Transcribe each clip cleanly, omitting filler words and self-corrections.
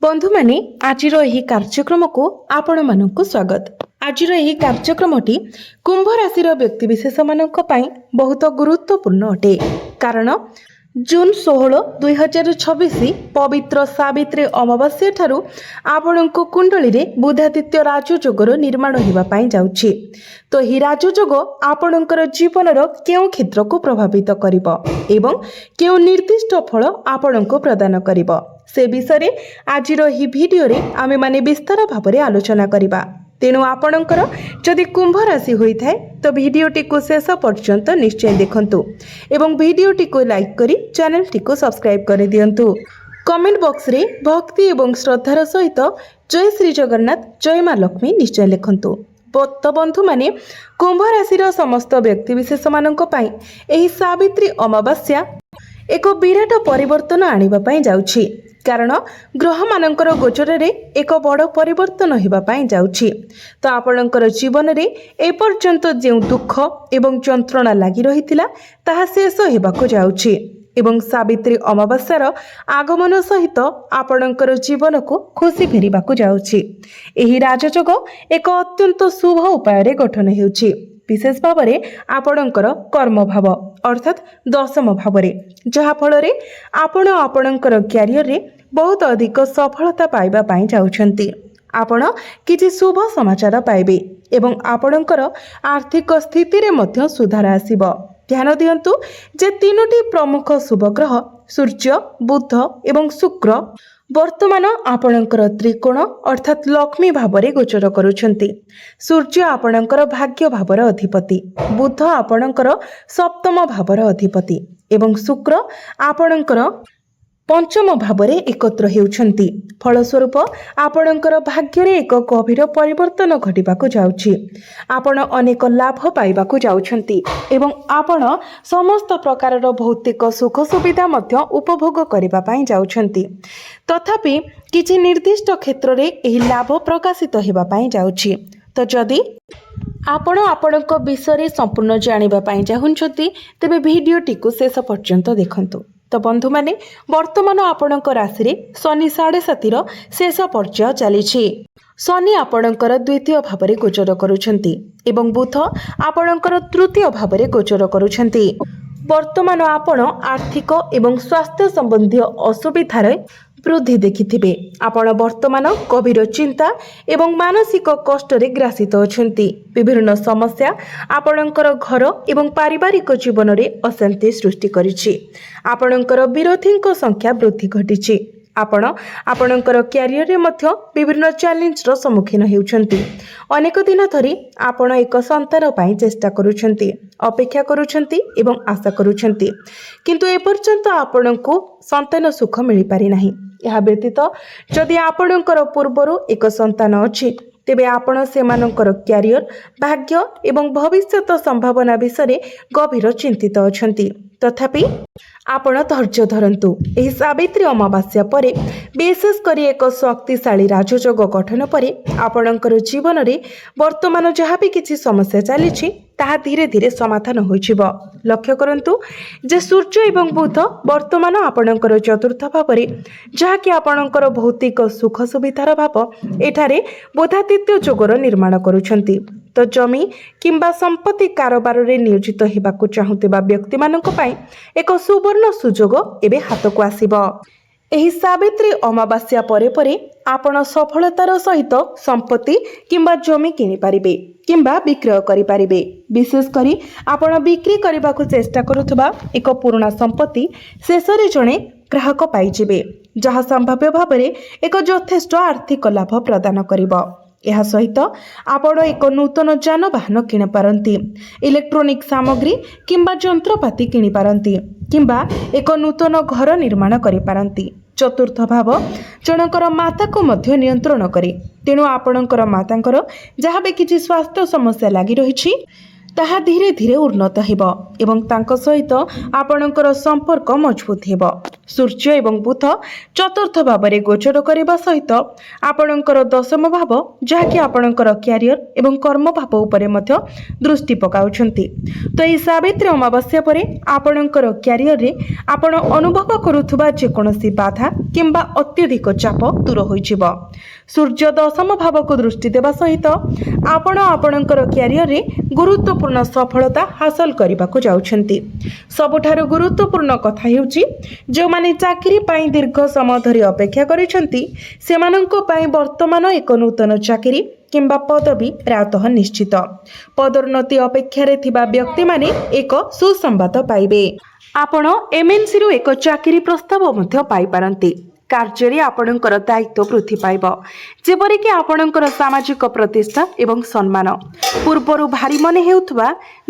बंधु माने आजिर एही कार्यक्रम को आपण मानकु स्वागत। आजिर एही कार्यक्रमटी कुंभ राशि व्यक्तिविशेष मानक पई बहुत गुरुत्वपूर्ण अटे। कारण जून 16, 2026 पवित्र सावित्री अमावास्या ठारू आपणको कुंडली रे बुधादित्य राजयोगर निर्माण होगा पाई जाउछि। तो ही राजयोग आपणकर जीवनर केउ क्षेत्र को प्रभावित करिवो एवं केउ निर्दिष्ट फल आपणको प्रदान करिवो से विषय आजिर ही भिडियो रे आमे माने विस्तार भाव में आलोचना करिबा। तेणु आपणकर जदि कुंभ राशि होइथाय तो भिडियोटी को शेष पर्यंत निश्चय देखंतु एवं भिडियोटी को लाइक करी चैनल टी को सब्सक्राइब कर दियंतु। कमेंट बॉक्स रे भक्ति एवं श्रद्धार सहित जय श्री जगन्नाथ जय मां लक्ष्मी निश्चय लिखंतु। तो बंधु माने कुंभ राशि समस्त व्यक्तिविशेष मानक पई एही सावित्री अमावास्या एक विराट परिवर्तन आनिबा पई जाउछि। कारण ग्रह मानकर गोचर रे एक बड़ परिवर्तन होगा पाई जाउछि। तो आपणकर जीवन रे ए पर्यंत जे दुख एवं जंत्रणा लागि रहिथिला ताहा शेष हेबाको जाउछि एवं सावित्री अमावास्यार आगमन सहित आपणकर जीवन को खुशी फेरिबाको जाउछि। एही राजयोग एक अत्यंत शुभ उपाय रे गठन हेउछि। विशेष भाव में आपणकर कर्म भाव अर्थात दशम भाव में जहा फल रे आपणकर क्यारियर रे बहुत अधिक सफलता पाइबा पाई जाउछंती। आपण किछि शुभ समाचार पाइबे एवं आपणकर आर्थिक स्थिति रे मध्य सुधार आसीबो। ध्यान दियंतु जे तीनोटी प्रमुख शुभ ग्रह सूर्य, बुध एवं शुक्र वर्तमान आपणकर त्रिकोण अर्थात लक्ष्मी भावरे गोचर करुछंती। सूर्य आपणकर भाग्य भावर अधिपति, बुध आपणकर सप्तम भावर अधिपति एवं शुक्र आपणकर पंचम भावरे एकत्र हेउछंती। फलस्वरूप आपणकर भाग्य रे एक गभीर परिवर्तन घटिबाको जाउछि। आपण अनेक लाभ पाइबाको जाउछंती एवं आपण समस्त प्रकारर भौतिक सुख सुविधा मध्य उपभोग करिबा पाई जाउछंती। तथापि किछि निर्दिष्ट क्षेत्र रे एही लाभ प्रकाशित हेबा पाई जाउछि। तो जदि आपण आपणक विषय संपूर्ण जानिबा पाई चाहुछंती तेबे भिडियोटी को शेष पर्यंत देखंतु। तो बंधु माने वर्तमान आपणक राशि रे शनि 7.5 शेष पर्याय चली। शनि आपणकर द्वितीय भाव में गोचर करुछंती एवं बुध आपणकर तृतीय भाव में गोचर करुछंती। वर्तमान आपण आर्थिक एवं स्वास्थ्य संबंधी असुविधार वृद्धि देखिथिबे। आपण वर्तमान गभीर चिंता एवं मानसिक कष्ट रे ग्रासित अछंती। विभिन्न समस्या आपणकर घर एवं पारिवारिक जीवन रे अशांति सृष्टि करिछि। आपणकर विरोधीଙ୍କ संख्या वृद्धि घटिछि। आपण आपणकर क्यारियर रे मध्य विभिन्न चैलेंज रो सम्मुखीन हेउछंती। अनेक दिन धरी आपण एक संतान पाई चेष्टा करूछंती, अपेक्षा करूछंती एवं आशा करूछंती, किंतु ए पर्यंत आपणको संतान सुख मिली पारि नाही। यह व्यतीत जदि आपणकर पूर्वरु एक संतान अछि तेबे आपण सेमानकर क्यारियर, भाग्य एवं भविष्यत संभावना विषय गभीर चिंतित अछंती। तथापि आपण धैर्य धरंतु। एही सावित्री अमावास्या परे विशेष करी एक शक्तिशाली राजयोग गठन परे आपणकर जीवन रे वर्तमान जहाँ भी किछि समस्या चली ताहा धीरे धीरे समाधान होइछिबो। लक्ष्य करंतु जे सूर्य एवं बुध वर्तमान आपणकर चतुर्थ भाव रे जहाँकि आपणकर भौतिक सुख सुविधार भाव एठारे बुधादित्य जोगर निर्माण करुछंती। तो जमी किंबा संपत्ति कारोबार रे नियोजित हेबाकु चाहुतिबा व्यक्ति मानक पई एक सुवर्ण सुजोग एबे हाथ को आसीबो। एही सावित्री अमावास्या परे परे आपण सफलतार सहित संपत्ति किंबा जमी किनि पारिबे किंबा विक्रय करि पारिबे। विशेष करी आपण बिक्री करबाकु चेष्टा करुथबा एक पुराना संपत्ति शेषरे जणे ग्राहक पाइजिबे जहाँ संभाव्य भाव में एक यथेष्ट आर्थिक लाभ प्रदान करिबो। यह सहित आपण एक नूतन जानवाहन किनि पारंती, इलेक्ट्रोनिक सामग्री किंबा जंत्रपाति किनि पारंती किंबा एक नूतन घर निर्माण करि पारंती। चतुर्थ भाव जनकर माता को मध्य नियंत्रण करे। तेणु आपणकर मातांकर जहाँ भी किछि स्वास्थ्य समस्या लागि रहिछि ताहा धीरे धीरे उन्नत हेबो एवं तांको सहित आपणकर संपर्क मजबूत हेबो। ସୂର୍ଯ୍ୟ ଏବଂ ବୁଧ ଚତୁର୍ଥ ଭାବରେ ଗୋଚର କରିବା ସହିତ ଆପଣଙ୍କର ଦଶମ ଭାବ ଯାହାକି ଆପଣଙ୍କର କ୍ୟାରିୟର ଏବଂ କର୍ମ ଭାବ ଉପରେ ମଧ୍ୟ ଦୃଷ୍ଟି ପକାଉଛନ୍ତି। ତ ଏହି ସାବିତ୍ରୀ ଅମାବାସ୍ୟା ପରେ ଆପଣଙ୍କର କ୍ୟାରିୟରରେ ଆପଣ ଅନୁଭବ କରୁଥିବା ଯେକୌଣସି ବାଧା କିମ୍ବା ଅତ୍ୟଧିକ ଚାପ ଦୂର ହୋଇଯିବ। ସୂର୍ଯ୍ୟ ଦଶମ ଭାବକୁ ଦୃଷ୍ଟି ଦେବା ସହିତ ଆପଣ ଆପଣଙ୍କର କ୍ୟାରିୟରରେ ଗୁରୁତ୍ୱପୂର୍ଣ୍ଣ ସଫଳତା ହାସଲ କରିବାକୁ ଯାଉଛନ୍ତି। ସବୁଠାରୁ ଗୁରୁତ୍ୱପୂର୍ଣ୍ଣ କଥା ହେଉଛି ଯେଉଁମାନେ ଚାକିରି ପାଇଁ ଦୀର୍ଘ ସମୟ ଧରି ଅପେକ୍ଷା କରିଛନ୍ତି ସେମାନଙ୍କ ପାଇଁ ବର୍ତ୍ତମାନ ଏକ ନୂତନ ଚାକିରି କିମ୍ବା ପଦବୀ ପ୍ରାୟତଃ ନିଶ୍ଚିତ। ପଦୋନ୍ନତି ଅପେକ୍ଷାରେ ଥିବା ବ୍ୟକ୍ତିମାନେ ଏକ ସୁସମ୍ବାଦ ପାଇବେ। ଆପଣ MNCରୁ ଏକ ଚାକିରି ପ୍ରସ୍ତାବ ମଧ୍ୟ ପାଇପାରନ୍ତି। କାର୍ଯ୍ୟରେ ଆପଣଙ୍କର ଦାୟିତ୍ୱ ବୃଦ୍ଧି ପାଇବ, ଯେପରିକି ଆପଣଙ୍କର ସାମାଜିକ ପ୍ରତିଷ୍ଠା ଏବଂ ସମ୍ମାନ। ପୂର୍ବରୁ ଭାରି ମନେ ହେଉଥିବା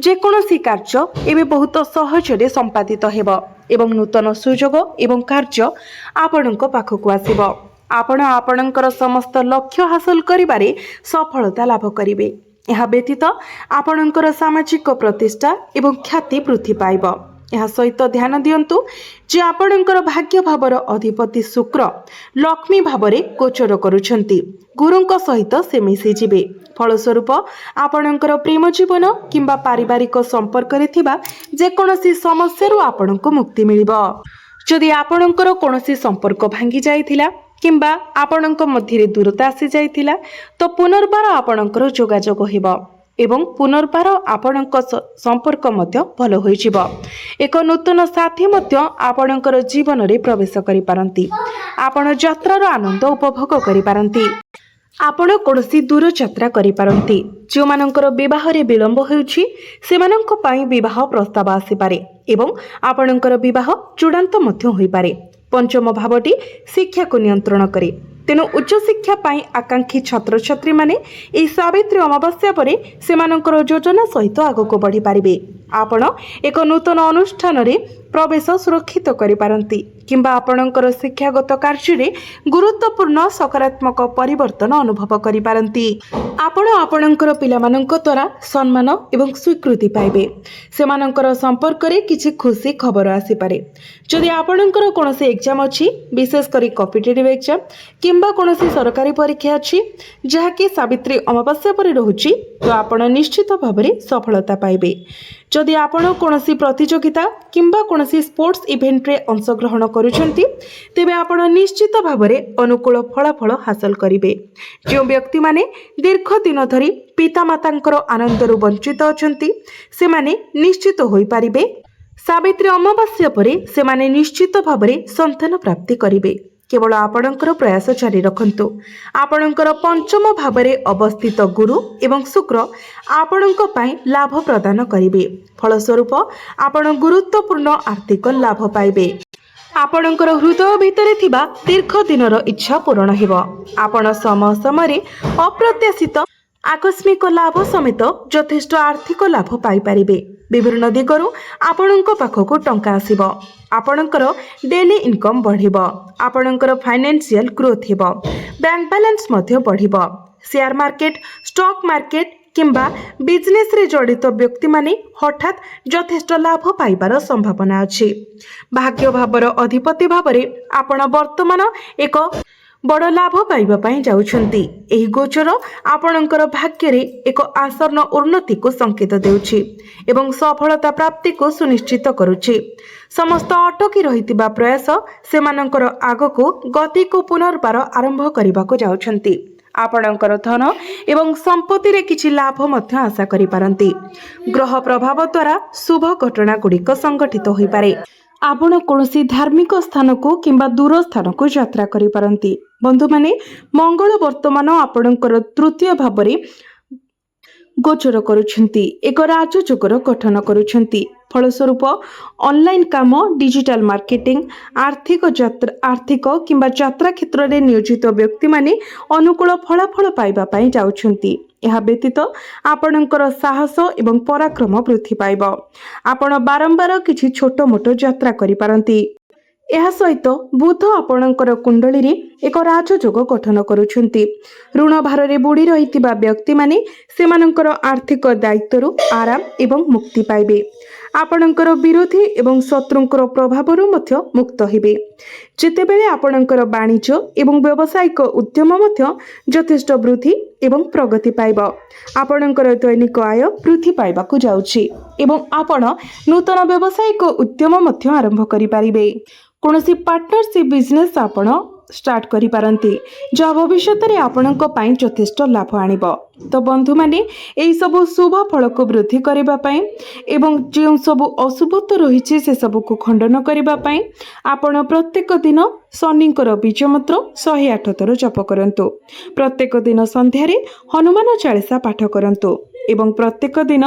ଯେକୌଣସି କାର୍ଯ୍ୟ ଏବେ ବହୁତ ସହଜରେ ସମ୍ପାଦିତ ହେବ ଏବଂ ନୂତନ ସୁଯୋଗ ଏବଂ କାର୍ଯ୍ୟ ଆପଣଙ୍କ ପାଖକୁ ଆସିବ। ଆପଣ ଆପଣଙ୍କର ସମସ୍ତ ଲକ୍ଷ୍ୟ ହାସଲ କରିବାରେ ସଫଳତା ଲାଭ କରିବେ। ଏହା ବ୍ୟତୀତ ଆପଣଙ୍କର ସାମାଜିକ ପ୍ରତିଷ୍ଠା ଏବଂ ଖ୍ୟାତି ବୃଦ୍ଧି ପାଇବ। ଏହା ସହିତ ଧ୍ୟାନ ଦିଅନ୍ତୁ ଯେ ଆପଣଙ୍କର ଭାଗ୍ୟ ଭାବର ଅଧିପତି ଶୁକ୍ର ଲକ୍ଷ୍ମୀ ଭାବରେ ଗୋଚର କରୁଛନ୍ତି। ଗୁରୁଙ୍କ ସହିତ ସେ ମିଶିଯିବେ। ଫଳସ୍ୱରୂପ ଆପଣଙ୍କର ପ୍ରେମ ଜୀବନ କିମ୍ବା ପାରିବାରିକ ସମ୍ପର୍କରେ ଥିବା ଯେକୌଣସି ସମସ୍ୟାରୁ ଆପଣଙ୍କୁ ମୁକ୍ତି ମିଳିବ। ଯଦି ଆପଣଙ୍କର କୌଣସି ସମ୍ପର୍କ ଭାଙ୍ଗି ଯାଇଥିଲା କିମ୍ବା ଆପଣଙ୍କ ମଧ୍ୟରେ ଦୂରତା ଆସିଯାଇଥିଲା ତ ପୁନର୍ବାର ଆପଣଙ୍କର ଯୋଗାଯୋଗ ହେବ ଏବଂ ପୁନର୍ବାର ଆପଣଙ୍କ ସମ୍ପର୍କ ମଧ୍ୟ ଭଲ ହୋଇଯିବ। ଏକ ନୂତନ ସାଥୀ ମଧ୍ୟ ଆପଣଙ୍କର ଜୀବନରେ ପ୍ରବେଶ କରିପାରନ୍ତି। ଆପଣ ଯାତ୍ରାର ଆନନ୍ଦ ଉପଭୋଗ କରିପାରନ୍ତି। ଆପଣ କୌଣସି ଦୂର ଯାତ୍ରା କରିପାରନ୍ତି। ଯେଉଁମାନଙ୍କର ବିବାହରେ ବିଳମ୍ବ ହେଉଛି ସେମାନଙ୍କ ପାଇଁ ବିବାହ ପ୍ରସ୍ତାବ ଆସିପାରେ ଏବଂ ଆପଣଙ୍କର ବିବାହ ଚୂଡ଼ାନ୍ତ ମଧ୍ୟ ହୋଇପାରେ। ପଞ୍ଚମ ଭାବଟି ଶିକ୍ଷାକୁ ନିୟନ୍ତ୍ରଣ କରେ। ତେଣୁ ଉଚ୍ଚଶିକ୍ଷା ପାଇଁ ଆକାଂକ୍ଷୀ ଛାତ୍ରଛାତ୍ରୀମାନେ ଏହି ସାବିତ୍ରୀ ଅମାବାସ୍ୟା ପରେ ସେମାନଙ୍କର ଯୋଜନା ସହିତ ଆଗକୁ ବଢ଼ିପାରିବେ। ଆପଣ ଏକ ନୂତନ ଅନୁଷ୍ଠାନରେ ପ୍ରବେଶ ସୁରକ୍ଷିତ କରିପାରନ୍ତି କିମ୍ବା ଆପଣଙ୍କର ଶିକ୍ଷାଗତ କାର୍ଯ୍ୟରେ ଗୁରୁତ୍ୱପୂର୍ଣ୍ଣ ସକାରାତ୍ମକ ପରିବର୍ତ୍ତନ ଅନୁଭବ କରିପାରନ୍ତି। ଆପଣ ଆପଣଙ୍କର ପିଲାମାନଙ୍କ ଦ୍ୱାରା ସମ୍ମାନ ଏବଂ ସ୍ୱୀକୃତି ପାଇବେ। ସେମାନଙ୍କର ସମ୍ପର୍କରେ କିଛି ଖୁସି ଖବର ଆସିପାରେ। ଯଦି ଆପଣଙ୍କର କୌଣସି ଏକ୍ଜାମ୍ ଅଛି, ବିଶେଷ କରି କମ୍ପିଟେଟିଭ୍ ଏକ୍ଜାମ୍ କିମ୍ବା କୌଣସି ସରକାରୀ ପରୀକ୍ଷା ଅଛି ଯାହାକି ସାବିତ୍ରୀ ଅମାବାସ୍ୟା ପରେ ରହୁଛି ତ ଆପଣ ନିଶ୍ଚିତ ଭାବରେ ସଫଳତା ପାଇବେ। ଯଦି ଆପଣ କୌଣସି ପ୍ରତିଯୋଗିତା କିମ୍ବା କୌଣସି ସ୍ପୋର୍ଟସ୍ ଇଭେଣ୍ଟରେ ଅଂଶଗ୍ରହଣ କରୁଛନ୍ତି ତେବେ ଆପଣ ନିଶ୍ଚିତ ଭାବରେ ଅନୁକୂଳ ଫଳାଫଳ ହାସଲ କରିବେ। ଯେଉଁ ବ୍ୟକ୍ତିମାନେ ଦୀର୍ଘ ଦିନ ଧରି ପିତାମାତାଙ୍କର ଆନନ୍ଦରୁ ବଞ୍ଚିତ ଅଛନ୍ତି ସେମାନେ ନିଶ୍ଚିତ ହୋଇପାରିବେ। ସାବିତ୍ରୀ ଅମାବାସ୍ୟା ପରେ ସେମାନେ ନିଶ୍ଚିତ ଭାବରେ ସନ୍ତାନ ପ୍ରାପ୍ତି କରିବେ। କେବଳ ଆପଣଙ୍କର ପ୍ରୟାସ ଜାରି ରଖନ୍ତୁ। ଆପଣଙ୍କର ପଞ୍ଚମ ଭାବରେ ଅବସ୍ଥିତ ଗୁରୁ ଏବଂ ଶୁକ୍ର ଆପଣଙ୍କ ପାଇଁ ଲାଭ ପ୍ରଦାନ କରିବେ। ଫଳସ୍ୱରୂପ ଆପଣ ଗୁରୁତ୍ୱପୂର୍ଣ୍ଣ ଆର୍ଥିକ ଲାଭ ପାଇବେ। ଆପଣଙ୍କର ହୃଦୟ ଭିତରେ ଥିବା ଦୀର୍ଘ ଦିନର ଇଚ୍ଛା ପୂରଣ ହେବ। ଆପଣ ସମୟ ସମୟରେ ଅପ୍ରତ୍ୟାଶିତ ଆକସ୍ମିକ ଲାଭ ସମେତ ଯଥେଷ୍ଟ ଆର୍ଥିକ ଲାଭ ପାଇପାରିବେ। ବିଭିନ୍ନ ଦିଗରୁ ଆପଣଙ୍କ ପାଖକୁ ଟଙ୍କା ଆସିବ। ଆପଣଙ୍କର ଡେଲି ଇନକମ୍ ବଢ଼ିବ। ଆପଣଙ୍କର ଫାଇନାନ୍ସିଆଲ ଗ୍ରୋଥ୍ ହେବ। ବ୍ୟାଙ୍କ ବାଲାନ୍ସ ମଧ୍ୟ ବଢ଼ିବ। ସେୟାର ମାର୍କେଟ, ଷ୍ଟକ୍ ମାର୍କେଟ କିମ୍ବା ବିଜନେସ୍ରେ ଜଡ଼ିତ ବ୍ୟକ୍ତିମାନେ ହଠାତ୍ ଯଥେଷ୍ଟ ଲାଭ ପାଇବାର ସମ୍ଭାବନା ଅଛି। ଭାଗ୍ୟ ଭାବର ଅଧିପତି ଭାବରେ ଆପଣ ବର୍ତ୍ତମାନ ଏକ ବଡ଼ ଲାଭ ପାଇବା ପାଇଁ ଯାଉଛନ୍ତି। ଏହି ଗୋଚର ଆପଣଙ୍କର ଭାଗ୍ୟରେ ଏକ ଆସନ୍ନ ଉନ୍ନତିକୁ ସଂକେତ ଦେଉଛି ଏବଂ ସଫଳତା ପ୍ରାପ୍ତିକୁ ସୁନିଶ୍ଚିତ କରୁଛି। ସମସ୍ତ ଅଟକି ରହିଥିବା ପ୍ରୟାସ ସେମାନଙ୍କର ଆଗକୁ ଗତିକୁ ପୁନର୍ବାର ଆରମ୍ଭ କରିବାକୁ ଯାଉଛନ୍ତି। ଆପଣଙ୍କର ଧନ ଏବଂ ସମ୍ପତ୍ତିରେ କିଛି ଲାଭ ମଧ୍ୟ ଆଶା କରିପାରନ୍ତି। ଗ୍ରହ ପ୍ରଭାବ ଦ୍ୱାରା ଶୁଭ ଘଟଣା ଗୁଡ଼ିକ ସଂଘଟିତ ହୋଇପାରେ। ଆପଣ କୌଣସି ଧାର୍ମିକ ସ୍ଥାନକୁ କିମ୍ବା ଦୂର ସ୍ଥାନକୁ ଯାତ୍ରା କରିପାରନ୍ତି। ବନ୍ଧୁମାନେ, ମଙ୍ଗଳ ବର୍ତ୍ତମାନ ଆପଣଙ୍କର ତୃତୀୟ ଭାବରେ ଗୋଚର କରୁଛନ୍ତି। ଏକ ରାଜଯୋଗର ଗଠନ କରୁଛନ୍ତି। ଫଳସ୍ୱରୂପ ଅନଲାଇନ୍ କାମ, ଡିଜିଟାଲ ମାର୍କେଟିଂ, ଆର୍ଥିକ କିମ୍ବା ଯାତ୍ରା କ୍ଷେତ୍ରରେ ନିୟୋଜିତ ବ୍ୟକ୍ତିମାନେ ଅନୁକୂଳ ଫଳାଫଳ ପାଇବା ପାଇଁ ଯାଉଛନ୍ତି। ଏହା ବ୍ୟତୀତ ଆପଣଙ୍କର ସାହସ ଏବଂ ପରାକ୍ରମ ବୃଦ୍ଧି ପାଇବ। ଆପଣ ବାରମ୍ବାର କିଛି ଛୋଟ ମୋଟ ଯାତ୍ରା କରିପାରନ୍ତି। ଏହା ସହିତ ବୁଧ ଆପଣଙ୍କର କୁଣ୍ଡଳୀରେ ଏକ ରାଜଯୋଗ ଗଠନ କରୁଛନ୍ତି। ଋଣ ଭାରରେ ବୁଡ଼ି ରହିଥିବା ବ୍ୟକ୍ତିମାନେ ସେମାନଙ୍କର ଆର୍ଥିକ ଦାୟିତ୍ୱରୁ ଆରାମ ଏବଂ ମୁକ୍ତି ପାଇବେ। आपणकर विरोधी एवं शत्रुंकर प्रभावरू मध्य मुक्त हेबे। जेतेबेले आपणकर वाणिज्य एवं व्यावसायिक उद्यम मध्य यथेष्ट वृद्धि एवं प्रगति पाइब। आपणकर दैनिक आय वृद्धि पाइबाकु जाउछि एवं आपण नूतन व्यावसायिक उद्यम मध्य आरंभ करि पारिबे। कोनोसी पार्टनरशिप बिजनेस आपण स्टार्ट करि पारंती जहाँ भविष्य में आपणक पई यथेष्ट लाभ आनिब। तो बंधु माने एई सब शुभ फल को वृद्धि करिबा पई एवं जो सब अशुभत्व रही से सब को खंडन करिबा पई आपण प्रत्येक दिन शनिंकर बीज मंत्र 108 थर जप करंतु। प्रत्येक दिन संध्यारे हनुमान चालीसा पाठ करंतु एवं प्रत्येक दिन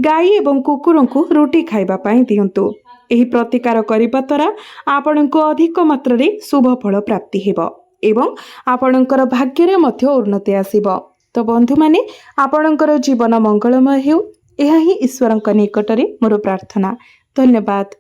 गाई एवं कुकुर को रोटी खाइबा पई दियंतु। एही प्रतिकार करिबा द्वारा आपणको अधिक मात्रा रे शुभ फल प्राप्ति हेबो एवं आपणकर भाग्य रे मध्य उन्नति आसीबो। तो बंधु माने आपणकर जीवन मंगलमय हेउ एहा ही ईश्वरक निकटरे मोर प्रार्थना। धन्यवाद।